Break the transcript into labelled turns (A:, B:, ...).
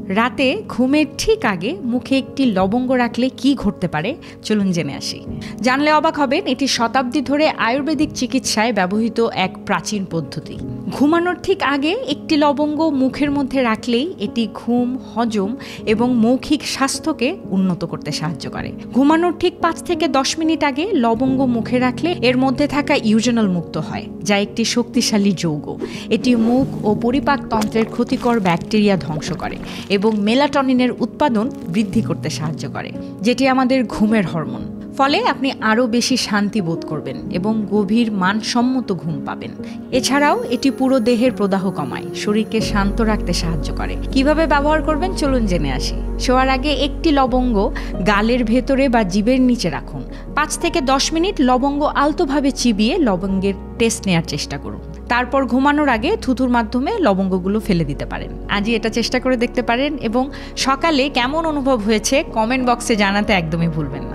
A: রাতে ঘুমের ঠিক আগে মুখে একটি লবঙ্গ রাখলে কি ঘটতে পারে চলুন জেনে আসি। জানলে অবাক হবেন, এটি শতাব্দী ধরে আয়ুর্বেদিক চিকিৎসায় ব্যবহৃত এক প্রাচীন পদ্ধতি। ঘুমানোর ঠিক আগে একটি লবঙ্গ মুখের মধ্যে রাখলেই এটি ঘুম, হজম এবং মৌখিক স্বাস্থ্যকে উন্নত করতে সাহায্য করে। ঘুমানোর ঠিক 5 থেকে 10 মিনিট আগে লবঙ্গ মুখে রাখলে এর মধ্যে থাকা ইউজেনল মুক্ত হয়, যা একটি শক্তিশালী যৌগ। এটি মুখ ও পরিপাক তন্ত্রের ক্ষতিকর ব্যাকটেরিয়া ধ্বংস করে এবং মেলাটনিনের উৎপাদন বৃদ্ধি করতে সাহায্য করে, যেটি আমাদের ঘুমের হরমোন। ফলে আপনি আরও বেশি শান্তি বোধ করবেন এবং গভীর মানসম্মত ঘুম পাবেন। এছাড়াও এটি পুরো দেহের প্রদাহ কমায়, শরীরকে শান্ত রাখতে সাহায্য করে। কিভাবে ব্যবহার করবেন চলুন জেনে আসি। শোয়ার আগে একটি লবঙ্গ গালের ভেতরে বা জিভের নিচে রাখুন। 5 থেকে 10 মিনিট লবঙ্গ আলতোভাবে চিবিয়ে লবঙ্গের টেস্ট নেওয়ার চেষ্টা করুন। তারপর ঘুমানোর আগে থুতুর মাধ্যমে লবঙ্গগুলো ফেলে দিতে পারেন। আজই এটা চেষ্টা করে দেখতে পারেন এবং সকালে কেমন অনুভব হয়েছে কমেন্ট বক্সে জানাতে একদমই ভুলবেন না।